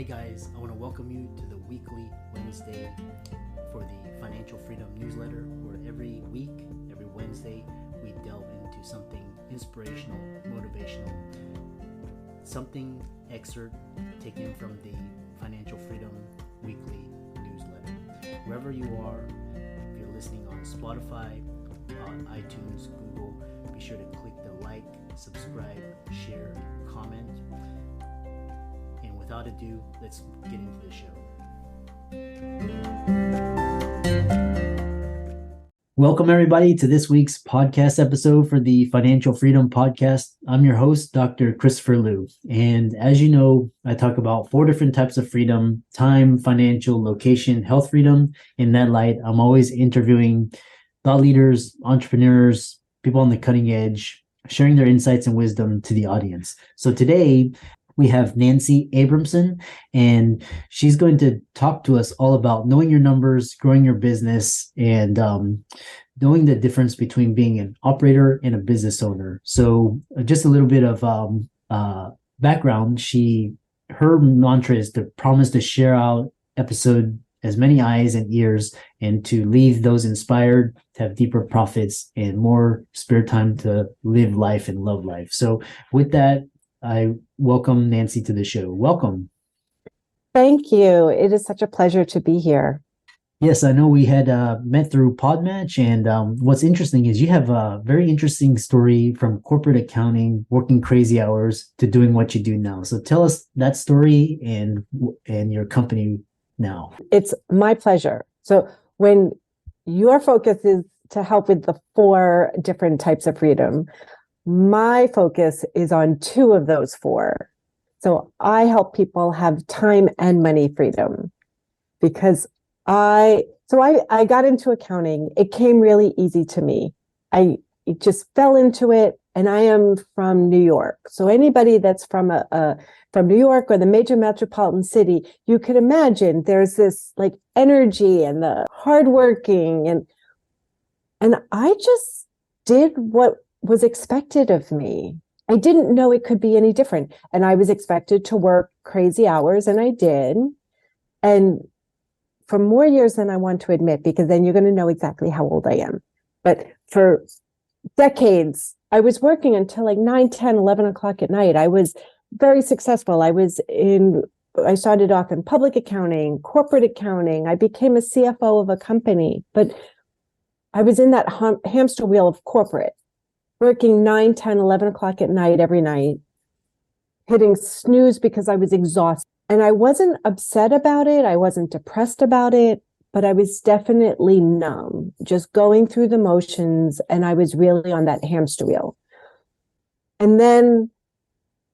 Hey guys, I want to welcome you to the weekly Wednesday for the Financial Freedom newsletter, where every week, every Wednesday, we delve into something inspirational, motivational, something excerpt taken from the Financial Freedom weekly newsletter. Wherever you are, if you're listening on Spotify, on iTunes, Google, be sure to click the like, subscribe, share, comment. And without ado, let's get into the show. Welcome everybody to this week's podcast episode for the Financial Freedom Podcast. I'm your host, Dr. Christopher Liu. And as you know, I talk about 4 different types of freedom: time, financial, location, health freedom. In that light, I'm always interviewing thought leaders, entrepreneurs, people on the cutting edge, sharing their insights and wisdom to the audience. So today, we have Nancy Abramson, and she's going to talk to us all about knowing your numbers, growing your business, and knowing the difference between being an operator and a business owner. So just a little bit of background. Her mantra is to promise to share out episode as many eyes and ears, and to leave those inspired to have deeper profits and more spare time to live life and love life. So with that, I welcome Nancy to the show. Welcome. Thank you. It is such a pleasure to be here. Yes, I know we had met through Podmatch, and what's interesting is you have a very interesting story from corporate accounting, working crazy hours, to doing what you do now. So tell us that story and your company now. It's my pleasure. So when your focus is to help with the 4 different types of freedom, my focus is on 2 of those 4. So I help people have time and money freedom, because I got into accounting. It came really easy to me. I just fell into it, and I am from New York. So anybody that's from from New York or the major metropolitan city, you could imagine there's this like energy and the hardworking, and I just did what was expected of me. I didn't know it could be any different. And I was expected to work crazy hours, and I did. And for more years than I want to admit, because then you're going to know exactly how old I am. But for decades, I was working until like 9, 10, 11 o'clock at night. I was very successful. I started off in public accounting, corporate accounting. I became a CFO of a company, but I was in that hamster wheel of corporate, working 9, 10, 11 o'clock at night every night, hitting snooze because I was exhausted. And I wasn't upset about it. I wasn't depressed about it, but I was definitely numb, just going through the motions. And I was really on that hamster wheel. And then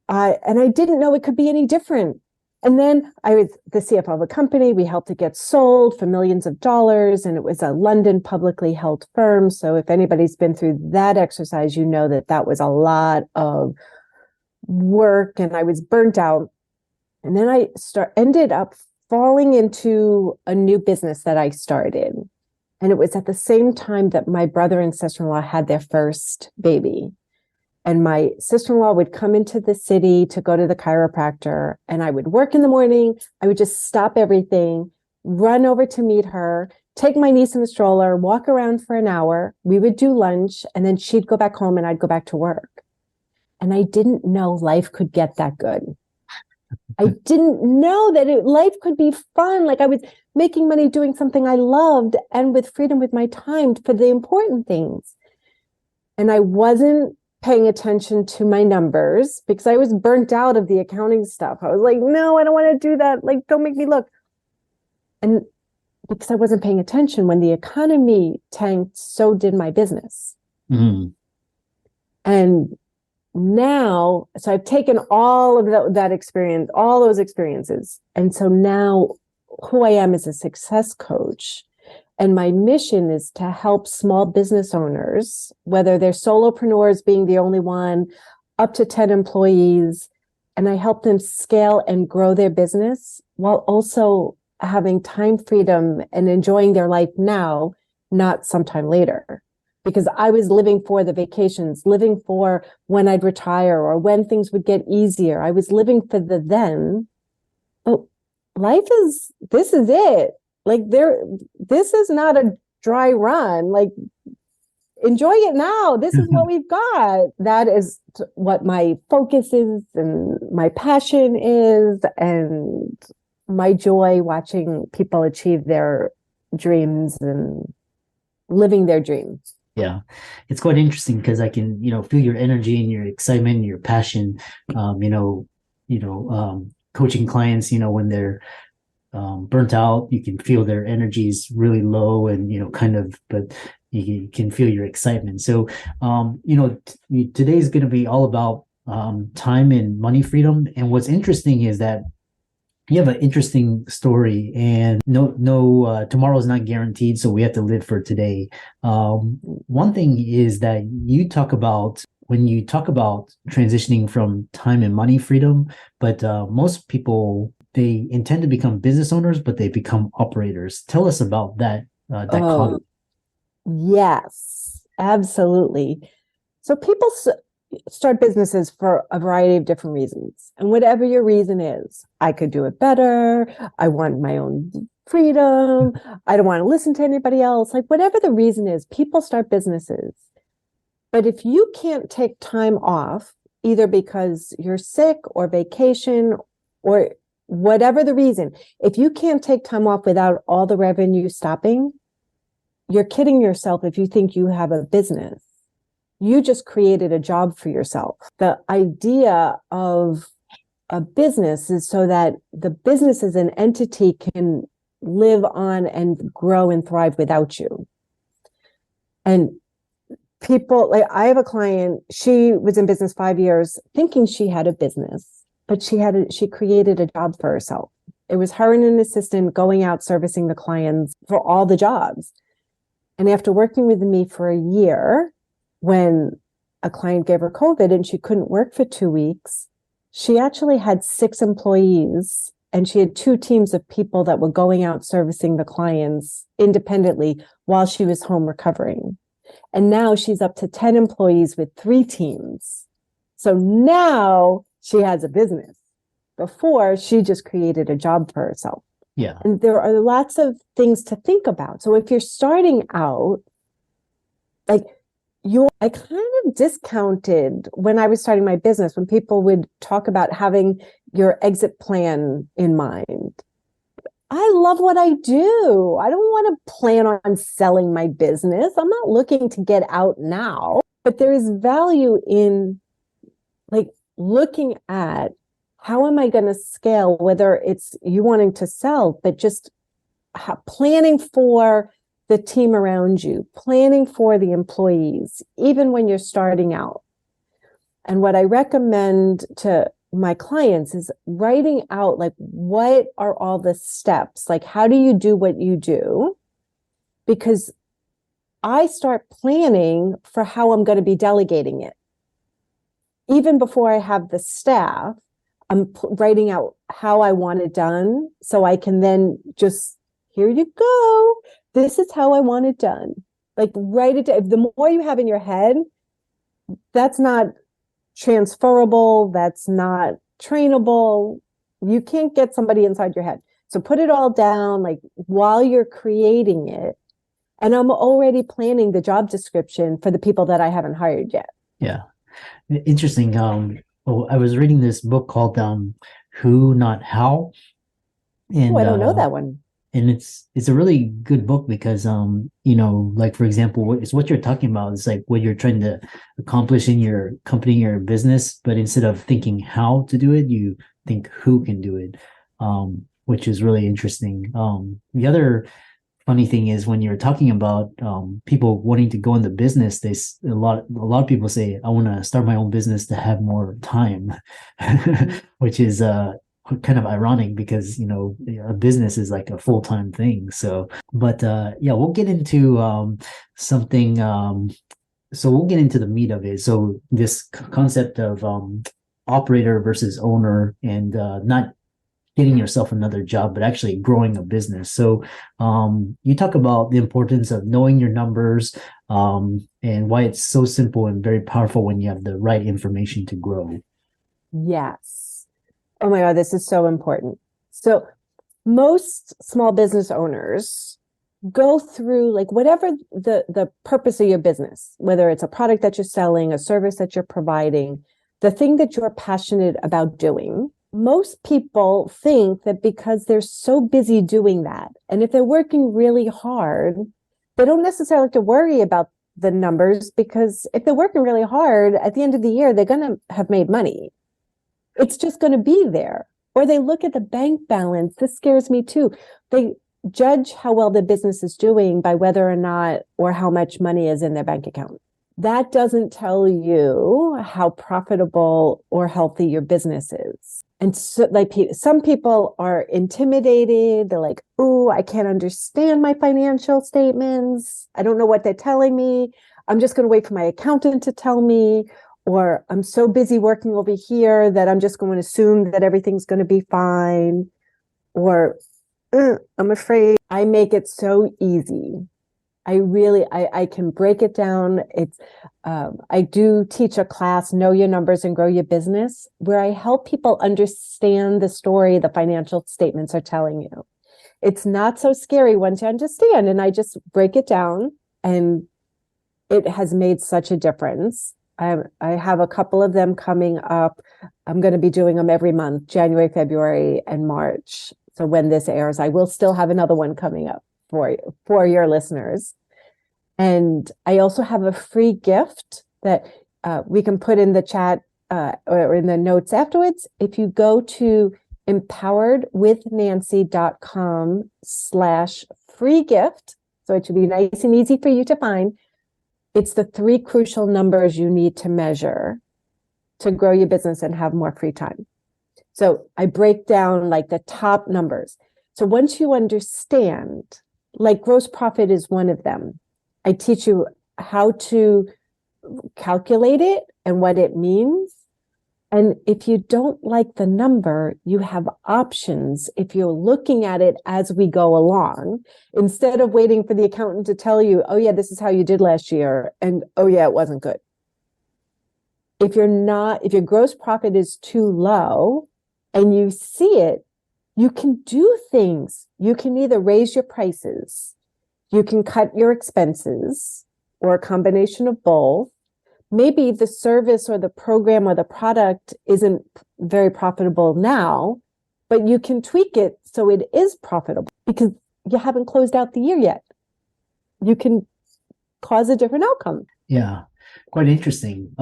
I didn't know it could be any different. And then I was the CFO of a company. We helped it get sold for millions of dollars, and it was a London publicly held firm. So if anybody's been through that exercise, you know that was a lot of work, and I was burnt out. And then I ended up falling into a new business that I started. And it was at the same time that my brother and sister-in-law had their first baby. And my sister-in-law would come into the city to go to the chiropractor, and I would work in the morning. I would just stop everything, run over to meet her, take my niece in the stroller, walk around for an hour. We would do lunch, and then she'd go back home and I'd go back to work. And I didn't know life could get that good. I didn't know that life could be fun. Like I was making money doing something I loved, and with freedom with my time for the important things. And I wasn't paying attention to my numbers because I was burnt out of the accounting stuff. I was like, no, I don't want to do that. Like, don't make me look. And because I wasn't paying attention, when the economy tanked, so did my business. Mm-hmm. And now, so I've taken all of that experience, all those experiences. And so now who I am is a success coach. And my mission is to help small business owners, whether they're solopreneurs being the only one, up to 10 employees, and I help them scale and grow their business while also having time freedom and enjoying their life now, not sometime later. Because I was living for the vacations, living for when I'd retire or when things would get easier. I was living for the then, but this is it. Like this is not a dry run. Like, enjoy it now. This is what we've got. That is what my focus is and my passion is, and my joy watching people achieve their dreams and living their dreams. Yeah, it's quite interesting because I can, feel your energy and your excitement, and your passion. Coaching clients, when they're burnt out, you can feel their energies really low, and but you can feel your excitement. So, today's going to be all about time and money freedom. And what's interesting is that you have an interesting story, and no tomorrow is not guaranteed, so we have to live for today. One thing is that you talk about when you talk about transitioning from time and money freedom, but most people, they intend to become business owners, but they become operators. Tell us about that dichotomy. Yes, absolutely. So people start businesses for a variety of different reasons. And whatever your reason is, I could do it better. I want my own freedom. I don't want to listen to anybody else. Like, whatever the reason is, people start businesses. But if you can't take time off, either because you're sick or vacation or whatever the reason, if you can't take time off without all the revenue stopping, you're kidding yourself if you think you have a business. You just created a job for yourself. The idea of a business is so that the business as an entity can live on and grow and thrive without you. And people, like, I have a client, she was in business 5 years thinking she had a business, but she created a job for herself. It was her and an assistant going out servicing the clients for all the jobs. And after working with me for a year, when a client gave her COVID and she couldn't work for 2 weeks, she actually had 6 employees, and she had 2 teams of people that were going out servicing the clients independently while she was home recovering. And now she's up to 10 employees with 3 teams. So now she has a business. Before, she just created a job for herself. Yeah. And there are lots of things to think about. So if you're starting out, like, I kind of discounted when I was starting my business, when people would talk about having your exit plan in mind. I love what I do. I don't want to plan on selling my business. I'm not looking to get out now, but there is value in, like, looking at how am I going to scale, whether it's you wanting to sell, but just planning for the team around you, planning for the employees, even when you're starting out. And what I recommend to my clients is writing out, like, what are all the steps? Like, how do you do what you do? Because I start planning for how I'm going to be delegating it. Even before I have the staff, I'm writing out how I want it done, so I can then just, here you go. This is how I want it done. Like, write it down. The more you have in your head, that's not transferable. That's not trainable. You can't get somebody inside your head. So put it all down, like, while you're creating it. And I'm already planning the job description for the people that I haven't hired yet. Yeah. Interesting. I was reading this book called Who Not How. And I don't know that one. And it's a really good book because like, for example, it's what you're talking about. It's like what you're trying to accomplish in your company or business, but instead of thinking how to do it, you think who can do it, which is really interesting. The other funny thing is when you're talking about people wanting to go into business, a lot of people say, I want to start my own business to have more time, which is kind of ironic because a business is like a full-time thing. So, but yeah, we'll get into something. So we'll get into the meat of it. So this concept of operator versus owner, and not getting yourself another job, but actually growing a business. So you talk about the importance of knowing your numbers, and why it's so simple and very powerful when you have the right information to grow. Yes. Oh my God, this is so important. So most small business owners go through like whatever the purpose of your business, whether it's a product that you're selling, a service that you're providing, the thing that you're passionate about doing. Most people think that because they're so busy doing that, and if they're working really hard, they don't necessarily have to worry about the numbers, because if they're working really hard, at the end of the year, they're going to have made money. It's just going to be there. Or they look at the bank balance. This scares me too. They judge how well the business is doing by whether or not or how much money is in their bank account. That doesn't tell you how profitable or healthy your business is. And so, like, some people are intimidated. They're like, "Oh, I can't understand my financial statements. I don't know what they're telling me. I'm just going to wait for my accountant to tell me." Or, "I'm so busy working over here that I'm just going to assume that everything's going to be fine." Or, "I'm afraid." I make it so easy. I can break it down. I do teach a class, Know Your Numbers and Grow Your Business, where I help people understand the story the financial statements are telling you. It's not so scary once you understand. And I just break it down, and it has made such a difference. I have a couple of them coming up. I'm going to be doing them every month, January, February, and March. So when this airs, I will still have another one coming up for your listeners. And I also have a free gift that we can put in the chat or in the notes afterwards. If you go to empoweredwithnancy.com/free gift, so it should be nice and easy for you to find. It's the 3 crucial numbers you need to measure to grow your business and have more free time. So I break down like the top numbers. So once you understand, like gross profit is one of them, I teach you how to calculate it and what it means. And if you don't like the number, you have options if you're looking at it as we go along, instead of waiting for the accountant to tell you, "Oh yeah, this is how you did last year," and "Oh yeah, it wasn't good." If your gross profit is too low and you see it, you can do things. You can either raise your prices, you can cut your expenses, or a combination of both. Maybe the service or the program or the product isn't very profitable now, but you can tweak it so it is profitable because you haven't closed out the year yet. You can cause a different outcome. Yeah, quite interesting.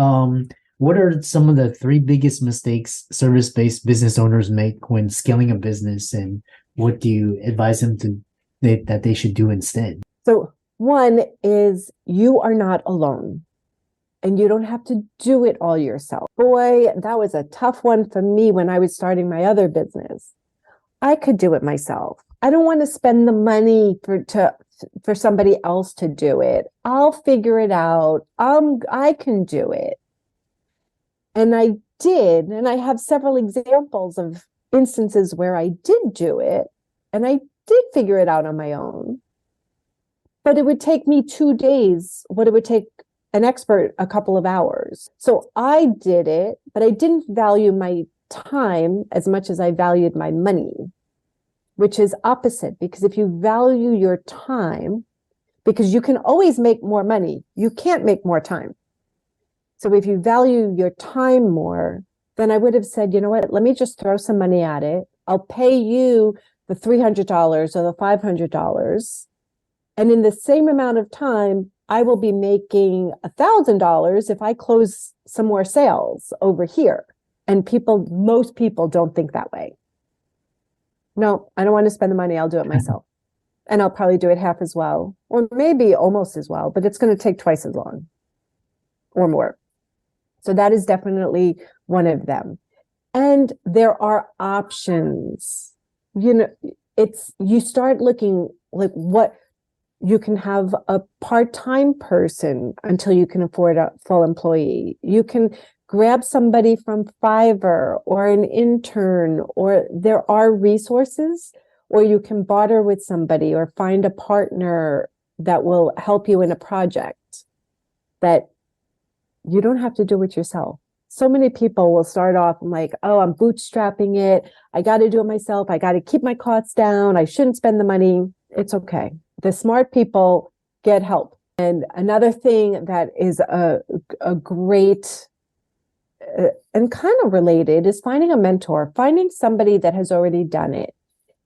What are some of the 3 biggest mistakes service-based business owners make when scaling a business, and what do you advise them that they should do instead? So one is, you are not alone. And you don't have to do it all yourself. Boy, that was a tough one for me when I was starting my other business. I could do it myself. I don't want to spend the money for somebody else to do it. I'll figure it out. I can do it. And I did. And I have several examples of instances where I did do it. And I did figure it out on my own. But it would take me 2 days what it would take an expert a couple of hours. So I did it, but I didn't value my time as much as I valued my money, which is opposite. Because if you value your time, because you can always make more money, you can't make more time. So if you value your time more, then I would have said, "You know what, let me just throw some money at it. I'll pay you the $300 or the $500. And in the same amount of time, I will be making $1,000 if I close some more sales over here." And most people don't think that way. "No, I don't want to spend the money. I'll do it myself." And I'll probably do it half as well, or maybe almost as well, but it's going to take twice as long or more. So that is definitely one of them. And there are options. You start looking like what you can have a part-time person until you can afford a full employee. You can grab somebody from Fiverr or an intern, or there are resources, or you can barter with somebody or find a partner that will help you in a project that you don't have to do it yourself. So many people will start off like, oh, I'm bootstrapping it. I got to do it myself. I got to keep my costs down. I shouldn't spend the money. It's okay. The smart people get help. And another thing that is a great and kind of related is finding a mentor, finding somebody that has already done it.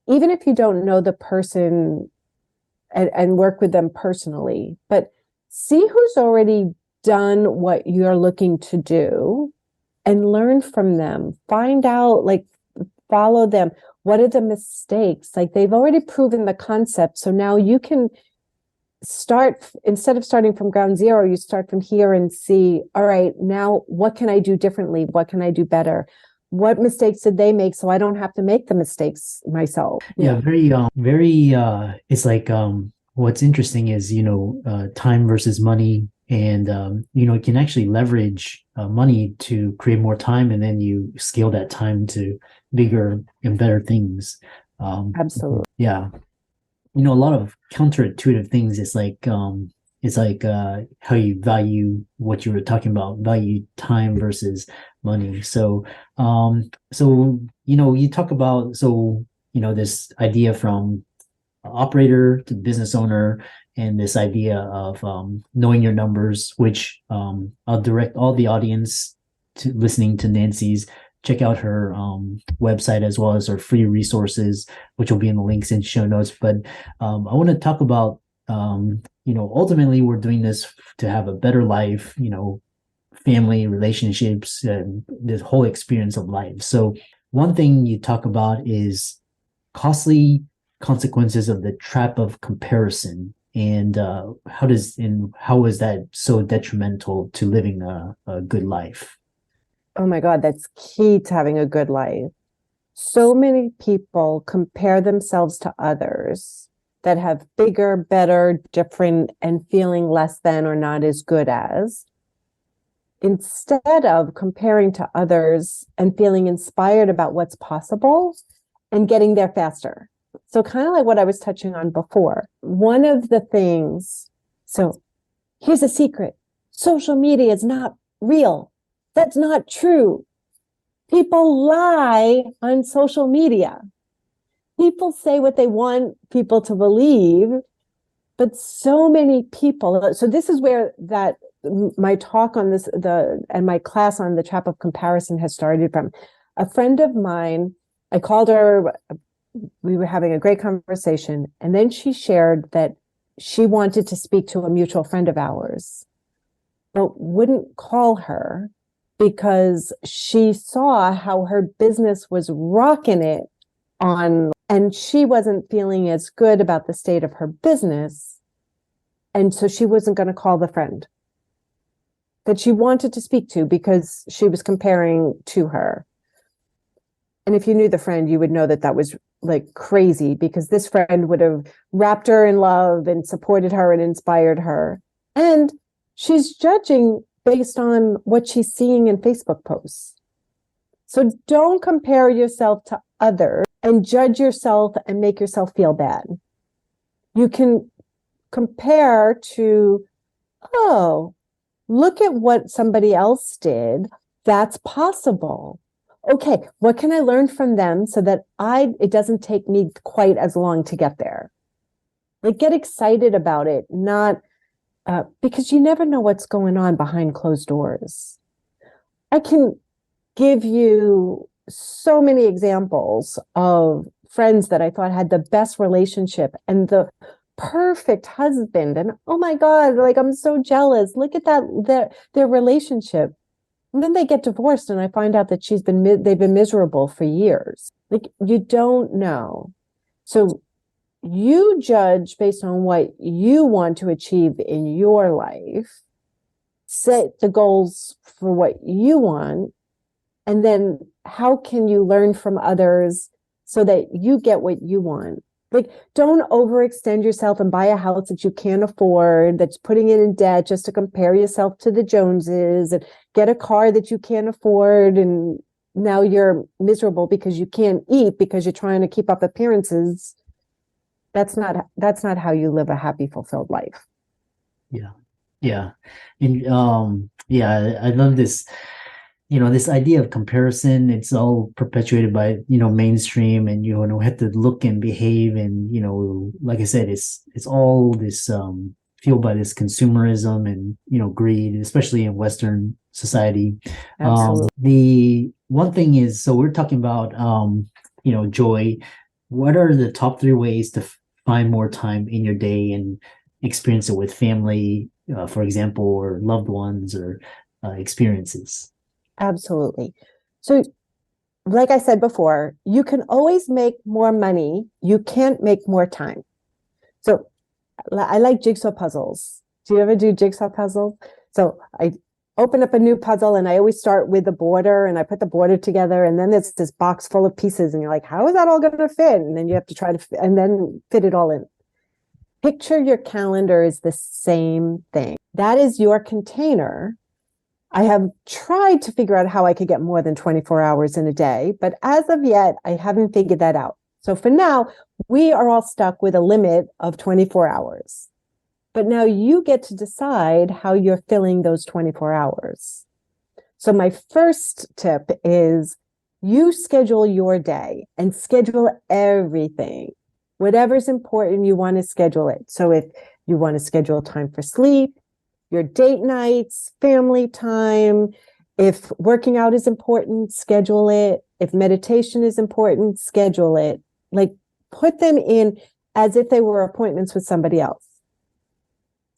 Even if you don't know the person and work with them personally, but see who's already done what you're looking to do and learn from them. Find out, like, follow them. What are the mistakes? Like, they've already proven the concept. So now you can start, instead of starting from ground zero, you start from here and see, all right, now what can I do differently? What can I do better? What mistakes did they make so I don't have to make the mistakes myself? Yeah, very it's like what's interesting is, time versus money, and you can actually leverage money to create more time, and then you scale that time to bigger and better things. Absolutely. Yeah. A lot of counterintuitive things. It's like how you value what you were talking about, value time versus money. So you talk about, this idea from operator to business owner, and this idea of knowing your numbers, which I'll direct all the audience to listening to Nancy's. Check out her website as well as her free resources, which will be in the links in show notes. But I want to talk about, ultimately we're doing this to have a better life, family, relationships, and this whole experience of life. So one thing you talk about is costly consequences of the trap of comparison. And how is that so detrimental to living a good life? Oh my God, that's key to having a good life. So many people compare themselves to others that have bigger, better, different, and feeling less than or not as good as, instead of comparing to others and feeling inspired about what's possible and getting there faster. So kind of like what I was touching on before. One of the things, so here's a secret. Social media is not real. That's not true. People lie on social media. People say what they want people to believe, but so many people. So this is where that my talk on this, and my class on the trap of comparison has started from. A friend of mine, I called her, we were having a great conversation, and then she shared that she wanted to speak to a mutual friend of ours, but wouldn't call her because she saw how her business was rocking it on, and she wasn't feeling as good about the state of her business. And so she wasn't going to call the friend that she wanted to speak to because she was comparing to her. And if you knew the friend, you would know that that was like crazy, because this friend would have wrapped her in love and supported her and inspired her. And she's judging based on what she's seeing in Facebook posts. So don't compare yourself to others and judge yourself and make yourself feel bad. You can compare to, oh, look at what somebody else did. That's possible. Okay, what can I learn from them so that it doesn't take me quite as long to get there? Like, get excited about it, not because you never know what's going on behind closed doors. I can give you so many examples of friends that I thought had the best relationship and the perfect husband. And oh my God, like, I'm so jealous. Look at that, their relationship. And then they get divorced, and I find out that they've been miserable for years. Like, you don't know. So you judge based on what you want to achieve in your life, set the goals for what you want, and then how can you learn from others so that you get what you want? Like, don't overextend yourself and buy a house that you can't afford, that's putting it in debt just to compare yourself to the Joneses, and get a car that you can't afford. And now you're miserable because you can't eat because you're trying to keep up appearances. That's not how you live a happy, fulfilled life. Yeah. Yeah. And I love this. this idea of comparison, it's all perpetuated by, mainstream, and, we have to look and behave. And, like I said, it's all this, fueled by this consumerism and, greed, especially in Western society. Absolutely. The one thing is, so we're talking about, joy. What are the top 3 ways to find more time in your day and experience it with family, for example, or loved ones, or experiences? Absolutely. So, like I said before, you can always make more money. You can't make more time. So I like jigsaw puzzles. Do you ever do jigsaw puzzles? So I open up a new puzzle and I always start with the border and I put the border together, and then there's this box full of pieces and you're like, how is that all going to fit? And then you have to try to and then fit it all in. Picture your calendar is the same thing. That is your container. I have tried to figure out how I could get more than 24 hours in a day, but as of yet, I haven't figured that out. So for now, we are all stuck with a limit of 24 hours. But now you get to decide how you're filling those 24 hours. So my first tip is you schedule your day and schedule everything. Whatever's important, you want to schedule it. So if you want to schedule time for sleep, your date nights, family time. If working out is important, schedule it. If meditation is important, schedule it. Like, put them in as if they were appointments with somebody else.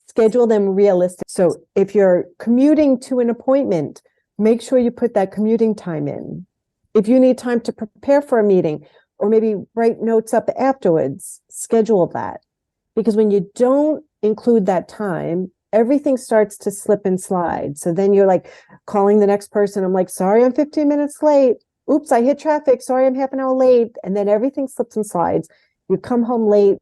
Schedule them realistic. So if you're commuting to an appointment, make sure you put that commuting time in. If you need time to prepare for a meeting or maybe write notes up afterwards, schedule that. Because when you don't include that time, everything starts to slip and slide. So then you're like calling the next person. I'm like, sorry, I'm 15 minutes late. Oops, I hit traffic. Sorry, I'm half an hour late. And then everything slips and slides. You come home late.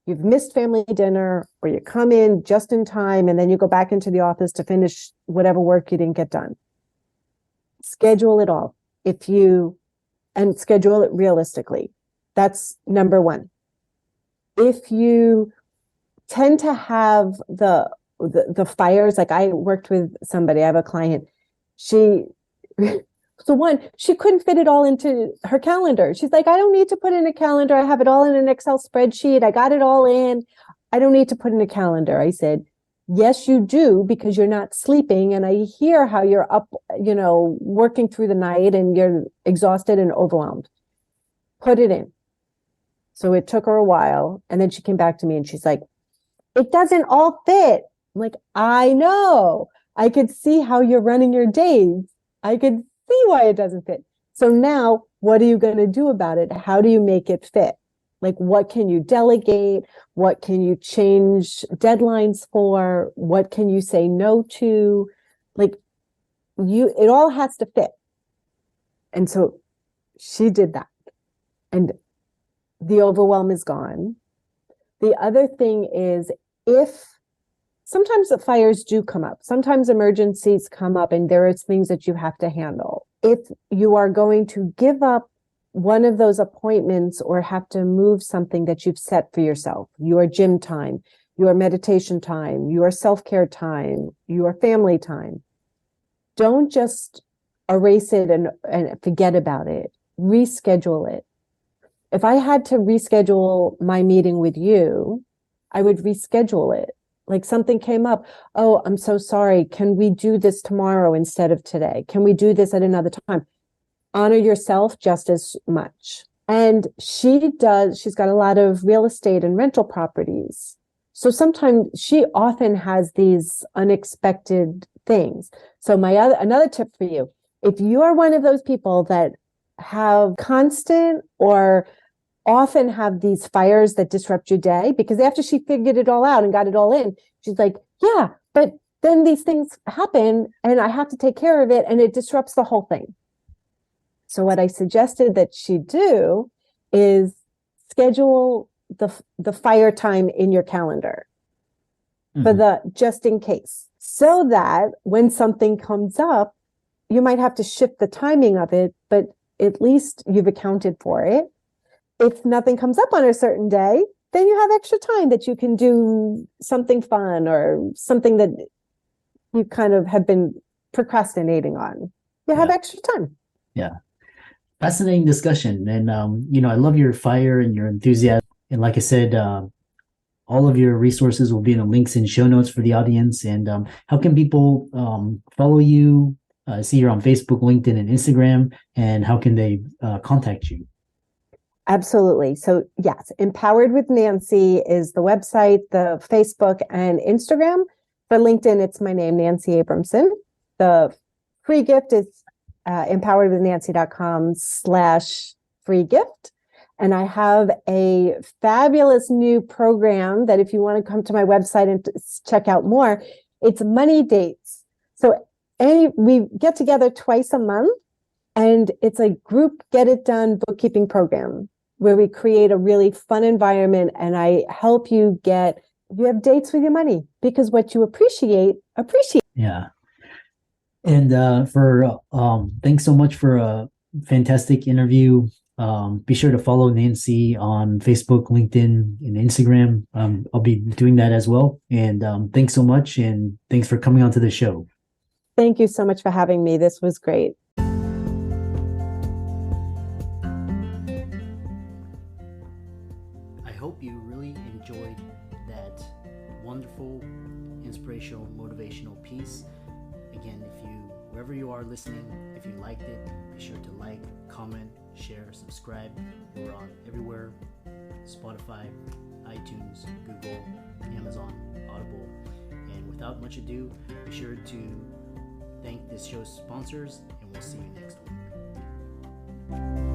You've missed family dinner, or you come in just in time, and then you go back into the office to finish whatever work you didn't get done. Schedule it all. And schedule it realistically. That's number one. If you tend to have the fires, like I worked with somebody, I have a client, she couldn't fit it all into her calendar. She's like, I don't need to put in a calendar. I have it all in an Excel spreadsheet. I got it all in. I don't need to put in a calendar. I said, yes, you do, because you're not sleeping. And I hear how you're up, working through the night and you're exhausted and overwhelmed. Put it in. So it took her a while. And then she came back to me and she's like, it doesn't all fit. I'm like, I know. I could see how you're running your days. I could see why it doesn't fit. So now, what are you going to do about it? How do you make it fit? Like, what can you delegate? What can you change deadlines for? What can you say no to? Like, it all has to fit. And so she did that. And the overwhelm is gone. The other thing is, sometimes the fires do come up, sometimes emergencies come up, and there are things that you have to handle. If you are going to give up one of those appointments or have to move something that you've set for yourself, your gym time, your meditation time, your self-care time, your family time, don't just erase it and forget about it. Reschedule it. If I had to reschedule my meeting with you, I would reschedule it. Like, something came up. Oh, I'm so sorry. Can we do this tomorrow instead of today? Can we do this at another time? Honor yourself just as much. And she's got a lot of real estate and rental properties. So she often has these unexpected things. So another tip for you, if you are one of those people that have constant or often have these fires that disrupt your day, because after she figured it all out and got it all in, she's like, yeah, but then these things happen and I have to take care of it and it disrupts the whole thing. So what I suggested that she do is schedule the fire time in your calendar for the just in case, so that when something comes up, you might have to shift the timing of it, but at least you've accounted for it. If nothing comes up on a certain day, then you have extra time that you can do something fun or something that you kind of have been procrastinating on. you have extra time. Yeah. Fascinating discussion. And, I love your fire and your enthusiasm. And like I said, all of your resources will be in the links and show notes for the audience. And how can people follow you? See you're on Facebook, LinkedIn, and Instagram. And how can they contact you? Absolutely. So yes, Empowered with Nancy is the website, the Facebook and Instagram. For LinkedIn, it's my name, Nancy Abramson. The free gift is empoweredwithnancy.com/free gift. And I have a fabulous new program that if you want to come to my website and check out more, it's Money Dates. So we get together twice a month, and it's a group get it done bookkeeping program where we create a really fun environment, and I help you have dates with your money, because what you appreciate. Yeah. And thanks so much for a fantastic interview. Be sure to follow Nancy on Facebook, LinkedIn, and Instagram. I'll be doing that as well. And thanks so much. And thanks for coming onto the show. Thank you so much for having me. This was great. I hope you really enjoyed that wonderful, inspirational, motivational piece. Again, wherever you are listening, if you liked it, be sure to like, comment, share, subscribe. We're on everywhere: Spotify, iTunes, Google, Amazon, Audible. And without much ado, be sure to thank this show's sponsors, and we'll see you next week.